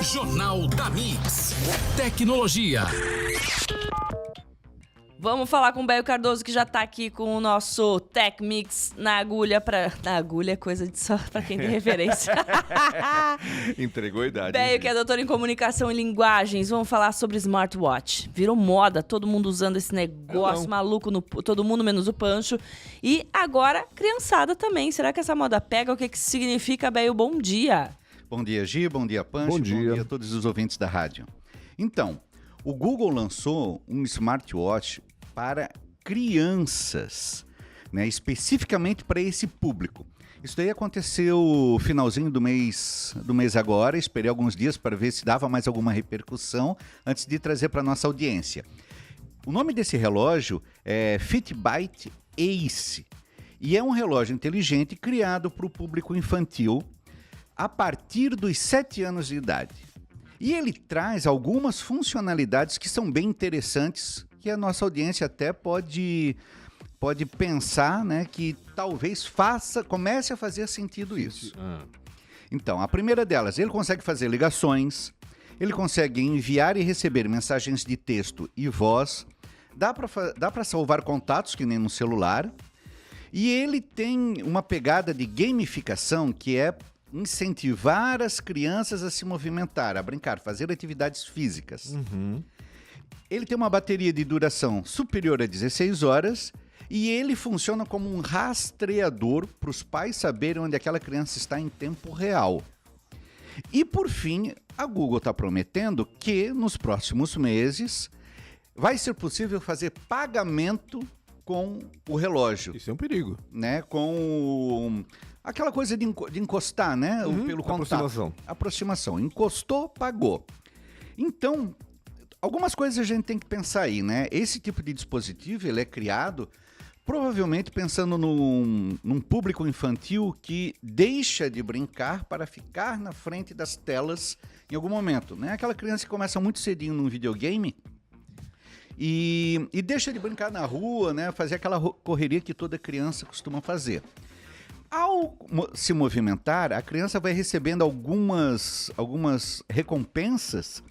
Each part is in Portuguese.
Jornal da Mix. Tecnologia. Vamos falar com o Beio Cardoso, que já tá aqui com o nosso Tech Mix na agulha. Na agulha é coisa de só pra quem tem referência. Entregou a idade. Beio, que é doutor em comunicação e linguagens. Vamos falar sobre smartwatch. Virou moda, todo mundo usando esse negócio maluco, todo mundo menos o Pancho. E agora, criançada também. Será que essa moda pega? O que significa, Beio? Bom dia. Bom dia, Gi. Bom dia, Pancho. Bom dia a todos os ouvintes da rádio. Então, o Google lançou um smartwatch para crianças, né, especificamente para esse público. Isso daí aconteceu finalzinho do mês agora, esperei alguns dias para ver se dava mais alguma repercussão antes de trazer para nossa audiência. O nome desse relógio é Fitbit Ace e é um relógio inteligente criado para o público infantil a partir dos 7 anos de idade. E ele traz algumas funcionalidades que são bem interessantes, que a nossa audiência até pode pensar, né, que talvez comece a fazer sentido isso. Então, a primeira delas, ele consegue fazer ligações, ele consegue enviar e receber mensagens de texto e voz, dá para salvar contatos, que nem no celular, e ele tem uma pegada de gamificação que é incentivar as crianças a se movimentar, a brincar, fazer atividades físicas. Ele tem uma bateria de duração superior a 16 horas e ele funciona como um rastreador para os pais saberem onde aquela criança está em tempo real. E por fim, a Google está prometendo que nos próximos meses vai ser possível fazer pagamento com o relógio. Isso é um perigo. Né? Com aquela coisa de encostar, né? Pelo contato. Aproximação. Encostou, pagou. Então, algumas coisas a gente tem que pensar aí, né? Esse tipo de dispositivo, ele é criado provavelmente pensando num público infantil que deixa de brincar para ficar na frente das telas em algum momento, né? Aquela criança que começa muito cedinho num videogame e deixa de brincar na rua, né? Fazer aquela correria que toda criança costuma fazer. Ao se movimentar, a criança vai recebendo algumas recompensas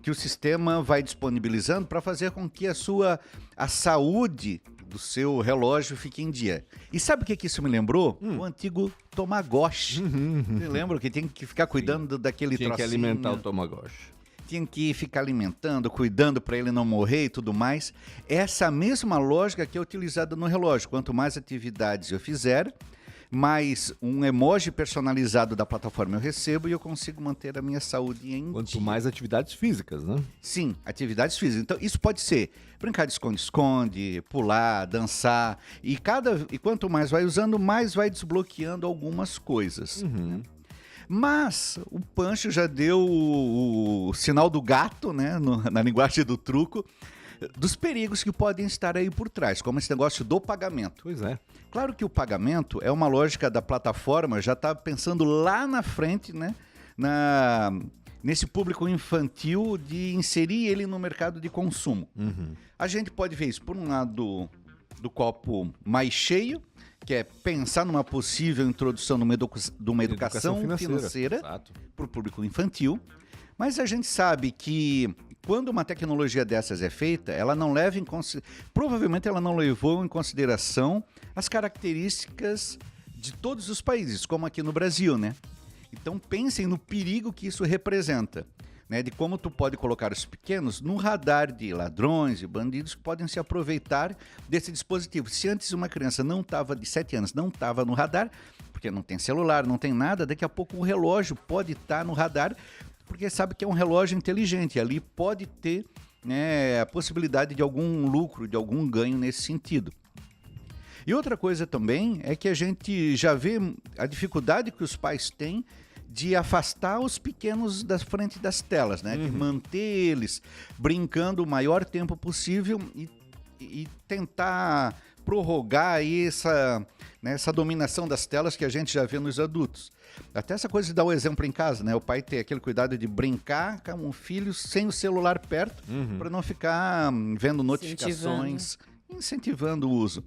que o sistema vai disponibilizando para fazer com que a saúde do seu relógio fique em dia. E sabe o que isso me lembrou? O antigo Tamagotchi. Você lembra que tem que ficar cuidando daquele trocinho? Tinha que alimentar o Tamagotchi. Tinha que ficar alimentando, cuidando para ele não morrer e tudo mais. Essa mesma lógica que é utilizada no relógio. Quanto mais atividades eu fizer, mais um emoji personalizado da plataforma eu recebo e eu consigo manter a minha saúde em dia. Quanto mais atividades físicas, né? Sim, atividades físicas. Então, isso pode ser brincar de esconde-esconde, pular, dançar. E quanto mais vai usando, mais vai desbloqueando algumas coisas. Né? Mas o Pancho já deu o sinal do gato, né? Na linguagem do truco, dos perigos que podem estar aí por trás, como esse negócio do pagamento. Pois é. Claro que o pagamento é uma lógica da plataforma, já está pensando lá na frente, né, nesse público infantil, de inserir ele no mercado de consumo. A gente pode ver isso por um lado do copo mais cheio, que é pensar numa possível introdução de uma educação financeira para o público infantil, mas a gente sabe que quando uma tecnologia dessas é feita, ela não leva provavelmente ela não levou em consideração as características de todos os países, como aqui no Brasil, né? Então pensem no perigo que isso representa, né? De como tu pode colocar os pequenos no radar de ladrões e bandidos que podem se aproveitar desse dispositivo. Se antes uma criança de 7 anos não estava no radar, porque não tem celular, não tem nada, daqui a pouco o relógio pode estar no radar, porque sabe que é um relógio inteligente, ali pode ter, né, a possibilidade de algum lucro, de algum ganho nesse sentido. E outra coisa também é que a gente já vê a dificuldade que os pais têm de afastar os pequenos da frente das telas, né? De manter eles brincando o maior tempo possível e tentar prorrogar aí essa dominação das telas que a gente já vê nos adultos. Até essa coisa de dar o exemplo em casa, né? O pai ter aquele cuidado de brincar com o filho sem o celular perto, para não ficar vendo notificações, incentivando o uso.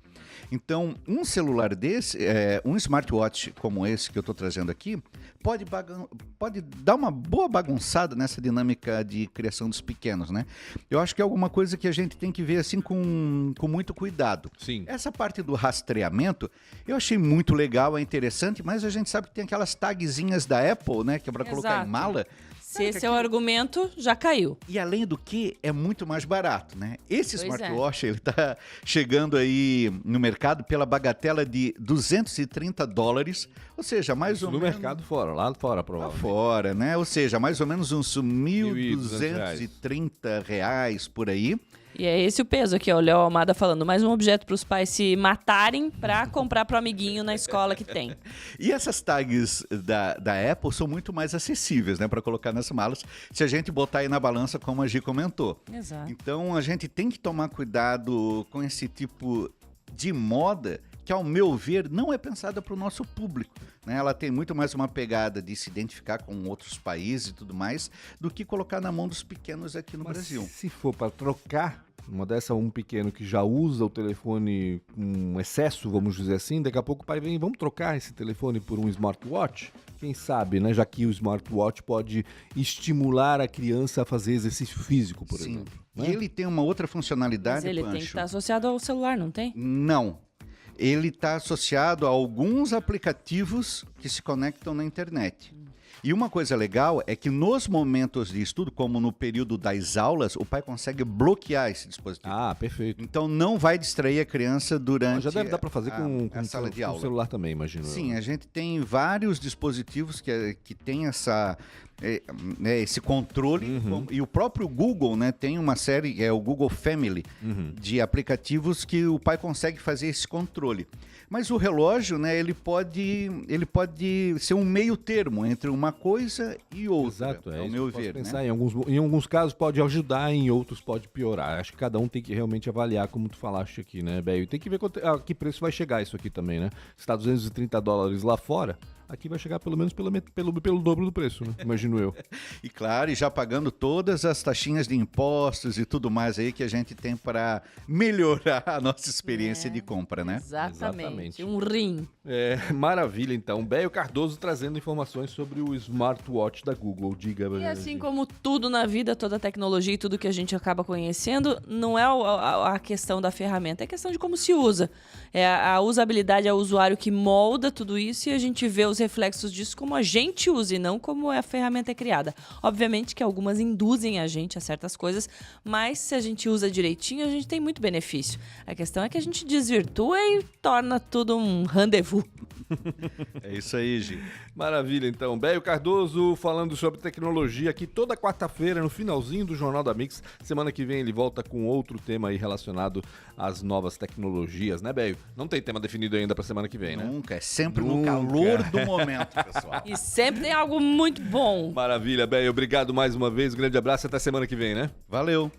Então, um celular desse, um smartwatch como esse que eu estou trazendo aqui, pode dar uma boa bagunçada nessa dinâmica de criação dos pequenos, né? Eu acho que é alguma coisa que a gente tem que ver assim com muito cuidado. Sim. Essa parte do rastreamento eu achei muito legal, é interessante, mas a gente sabe que tem aquelas tagzinhas da Apple, né? Que é para colocar em mala. Se esse é o argumento, já caiu. E além do que, é muito mais barato, né? Esse Pois smartwatch, ele tá chegando aí no mercado pela bagatela de $230, ou seja, mais ou No menos... mercado fora, lá fora, Lá provavelmente. fora, né? Ou seja, mais ou menos uns R$ 1.230 por aí. E é esse o peso aqui, ó, o Léo Almada falando. Mais um objeto para os pais se matarem para comprar pro amiguinho na escola que tem. E essas tags da Apple são muito mais acessíveis, né? Para colocar nas malas, se a gente botar aí na balança, como a Gi comentou. Exato. Então, a gente tem que tomar cuidado com esse tipo de moda que, ao meu ver, não é pensada para o nosso público, né? Ela tem muito mais uma pegada de se identificar com outros países e tudo mais, do que colocar na mão dos pequenos aqui no Mas Brasil. se for para trocar uma dessa, um pequeno que já usa o telefone com excesso, vamos dizer assim, daqui a pouco o pai vem, vamos trocar esse telefone por um smartwatch? Quem sabe, né? Já que o smartwatch pode estimular a criança a fazer exercício físico, por Sim. exemplo. E Né? ele tem uma outra funcionalidade, Mas ele Pancho. tem que estar associado ao celular, não tem? Não. Ele está associado a alguns aplicativos que se conectam na internet. E uma coisa legal é que nos momentos de estudo, como no período das aulas, o pai consegue bloquear esse dispositivo. Ah, perfeito. Então não vai distrair a criança durante Já deve dar para fazer com a sala de aula. o celular também, imagino. Sim, eu. a gente tem vários dispositivos que tem esse controle. E o próprio Google, né, tem uma série, o Google Family, de aplicativos que o pai consegue fazer esse controle. Mas o relógio, né, ele pode ser um meio termo entre uma coisa e outra, Exato, ao isso meu eu posso ver. pensar. Né? Em alguns casos pode ajudar, em outros pode piorar. Acho que cada um tem que realmente avaliar, como tu falaste aqui, né, Béio? Tem que ver a que preço vai chegar isso aqui também, né? Se está $230 lá fora, aqui vai chegar pelo menos pelo dobro do preço, né? Imagino eu. E claro, e já pagando todas as taxinhas de impostos e tudo mais aí que a gente tem para melhorar a nossa experiência de compra, né? Exatamente. Exatamente. Um rim. Maravilha, então. Béio Cardoso trazendo informações sobre o smartwatch da Google. Diga, E assim como tudo na vida, toda a tecnologia e tudo que a gente acaba conhecendo, não é a questão da ferramenta, é a questão de como se usa. É a usabilidade, é o usuário que molda tudo isso e a gente vê os reflexos disso como a gente usa e não como a ferramenta é criada. Obviamente que algumas induzem a gente a certas coisas, mas se a gente usa direitinho, a gente tem muito benefício. A questão é que a gente desvirtua e torna tudo um rendezvous. É isso aí, Gi. Maravilha, então. Béio Cardoso falando sobre tecnologia aqui toda quarta-feira, no finalzinho do Jornal da Mix. Semana que vem ele volta com outro tema aí relacionado às novas tecnologias, né, Béio? Não tem tema definido ainda pra semana que vem, né? Nunca, é sempre Nunca. no calor do momento, pessoal. E sempre tem algo muito bom. Maravilha, Béio. Obrigado mais uma vez. Grande abraço e até semana que vem, né? Valeu.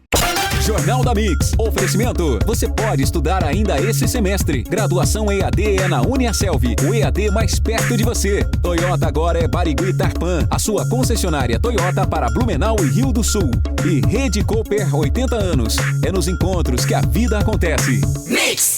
Jornal da Mix. Oferecimento. Você pode estudar ainda esse semestre. Graduação EAD é na UniaSelv. O EAD mais perto de você. Toyota agora é Barigui Tarpan. A sua concessionária Toyota para Blumenau e Rio do Sul. E Rede Cooper 80 anos. É nos encontros que a vida acontece. Mix!